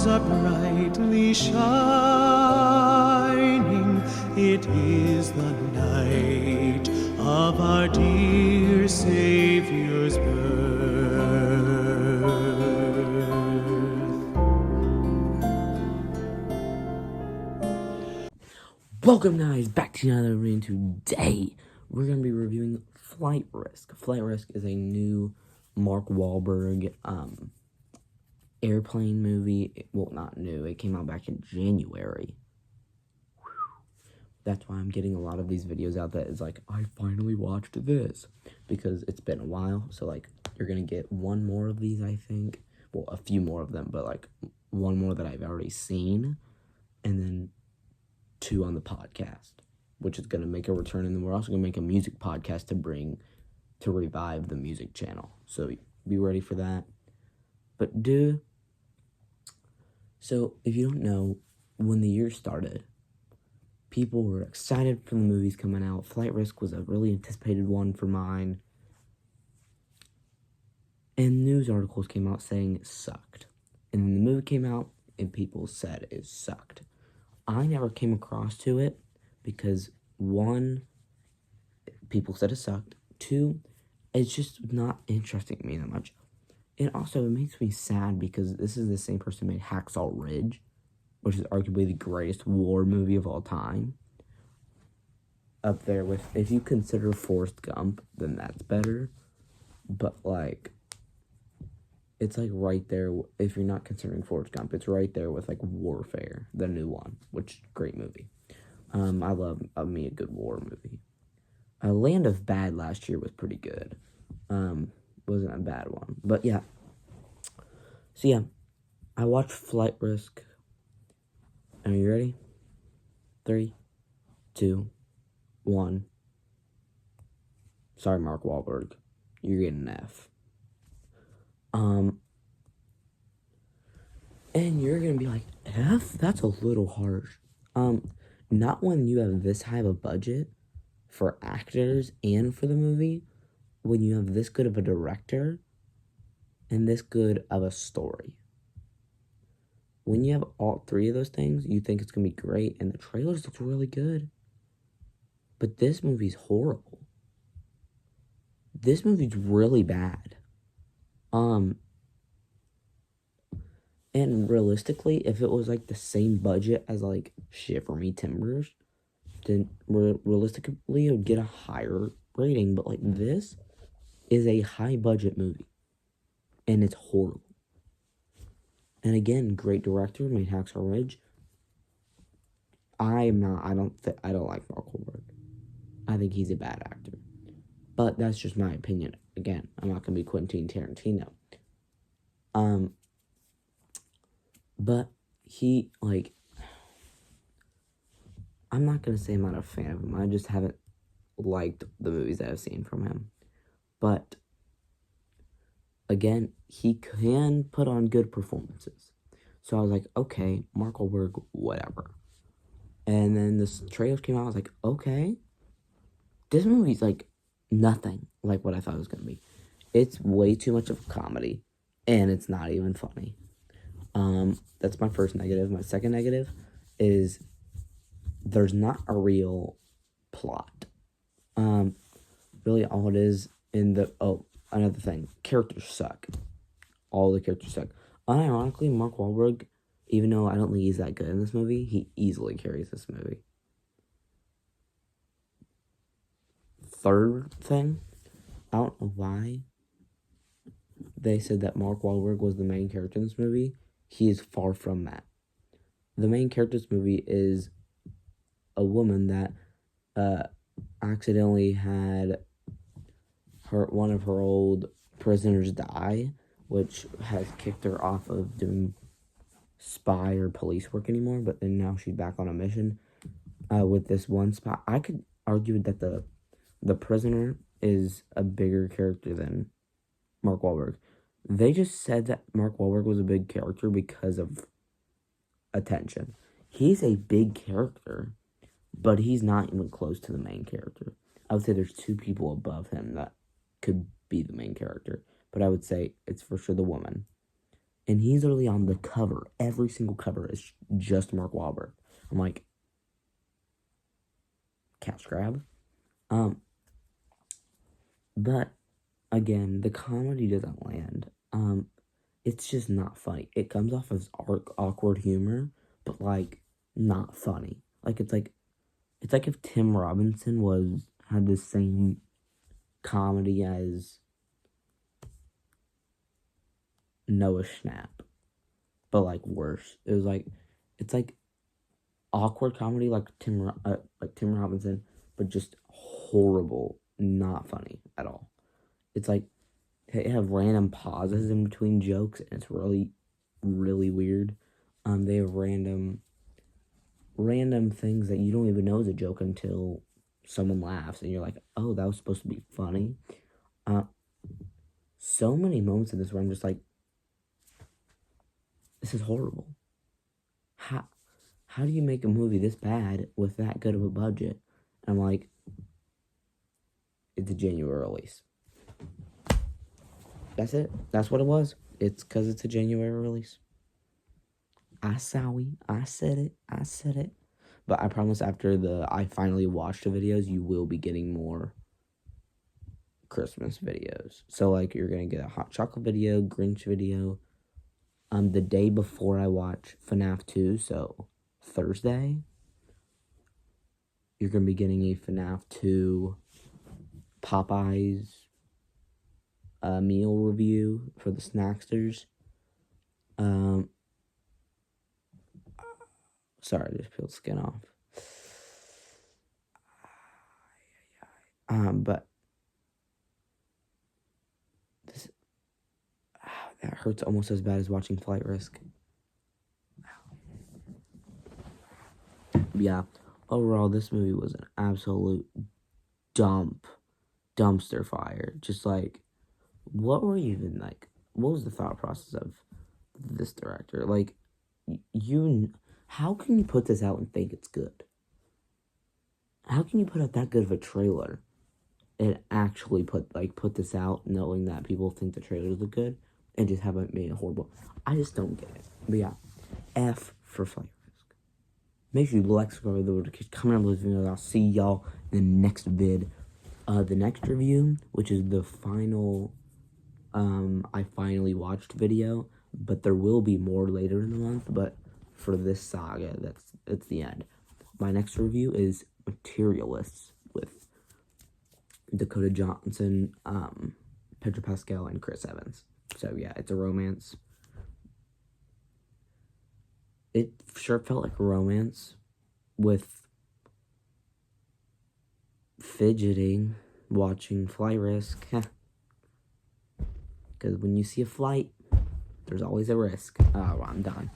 stars are brightly shining. It is the night of our dear Savior's birth. Welcome guys back to another video. Today we're going to be reviewing Flight Risk. Flight Risk is a new Mark Wahlberg airplane movie. Well, not new. It came out back in January. That's why I'm getting a lot of these videos out that is like, I finally watched this. Because it's been a while. So like, you're going to get one more of these, I think. Well, a few more of them, but like one more that I've already seen. And then 2 on the podcast, which is going to make a return, and then we're also going to make a music podcast to revive the music channel, so be ready for that. But so if you don't know, when the year started, people were excited for the movies coming out. Flight Risk was a really anticipated one for mine, and news articles came out saying it sucked, and then the movie came out and people said it sucked. I never came across to it because 1, people said it sucked. 2, it's just not interesting to me that much. And also, it makes me sad because this is the same person who made Hacksaw Ridge, which is arguably the greatest war movie of all time. Up there with, if you consider Forrest Gump, then that's better. But like, it's like right there, if you're not considering Forrest Gump, it's right there with like Warfare, the new one, which great movie. I love me a good war movie. Land of Bad last year was pretty good. Wasn't a bad one, but yeah. So yeah, I watched Flight Risk. Are you ready? 3, 2, 1. Sorry, Mark Wahlberg, you're getting an F. And you're gonna be like, F? That's a little harsh. Not when you have this high of a budget for actors and for the movie, when you have this good of a director and this good of a story. When you have all 3 of those things, you think it's gonna be great, and the trailers look really good. But this movie's horrible. This movie's really bad. And realistically, if it was like the same budget as like Shiver Me Timbers, then realistically it would get a higher rating. But like, this is a high budget movie, and it's horrible. And again, great director, made Hacksaw Ridge. I don't like Mark Wahlberg. I think he's a bad actor. But that's just my opinion. Again, I'm not gonna be Quentin Tarantino. But he, like, I'm not going to say I'm not a fan of him. I just haven't liked the movies that I've seen from him. But, again, he can put on good performances. So I was like, okay, Mark Wahlberg, whatever. And then this trailer came out, I was like, okay. This movie's, like, nothing like what I thought it was going to be. It's way too much of a comedy, and it's not even funny. That's my first negative. My second negative is there's not a real plot. Really all it is another thing, characters suck. All the characters suck. Unironically, Mark Wahlberg, even though I don't think he's that good in this movie, he easily carries this movie. Third thing, I don't know why they said that Mark Wahlberg was the main character in this movie. He is far from that. The main character in this movie is a woman that accidentally had one of her old prisoners die, which has kicked her off of doing spy or police work anymore, but then now she's back on a mission with this one spy. I could argue that the prisoner is a bigger character than Mark Wahlberg. They just said that Mark Wahlberg was a big character because of attention. He's a big character, but he's not even close to the main character. I would say there's 2 people above him that could be the main character, but I would say it's for sure the woman. And he's literally on the cover. Every single cover is just Mark Wahlberg. I'm like, cash grab. But again, the comedy doesn't land. It's just not funny. It comes off as awkward humor, but like not funny. Like it's like if Tim Robinson had the same comedy as Noah Schnapp, but like worse. It's like awkward comedy like Tim Robinson, but just horrible, not funny at all. It's like they have random pauses in between jokes, and it's really, really weird. They have random things that you don't even know is a joke until someone laughs, and you're like, oh, that was supposed to be funny. So many moments in this where I'm just like, this is horrible. How do you make a movie this bad with that good of a budget? And I'm like, it's a January release. That's it. That's what it was. It's because it's a January release. I said it. But I promise after I finally watched the videos, you will be getting more Christmas videos. So, like, you're going to get a hot chocolate video, Grinch video. The day before I watch FNAF 2, so Thursday, you're going to be getting a FNAF 2 Popeyes meal review for the Snacksters. Sorry, I just peeled skin off. But this that hurts almost as bad as watching Flight Risk. Yeah, overall, this movie was an absolute dumpster fire. Just like, what were you even like? What was the thought process of this director? Like, how can you put this out and think it's good? How can you put out that good of a trailer and actually put this out knowing that people think the trailers look good and just haven't made it horrible? I just don't get it. But yeah, F for Flight Risk. Make sure you like, subscribe, comment on those videos. I'll see y'all in the next vid. The next review, which is the final, I finally watched video, but there will be more later in the month, but for this saga, that's the end. My next review is Materialists with Dakota Johnson, Pedro Pascal, and Chris Evans. So yeah, it's a romance. It sure felt like a romance with fidgeting watching Flight Risk. Because when you see a flight, there's always a risk. Oh, I'm done.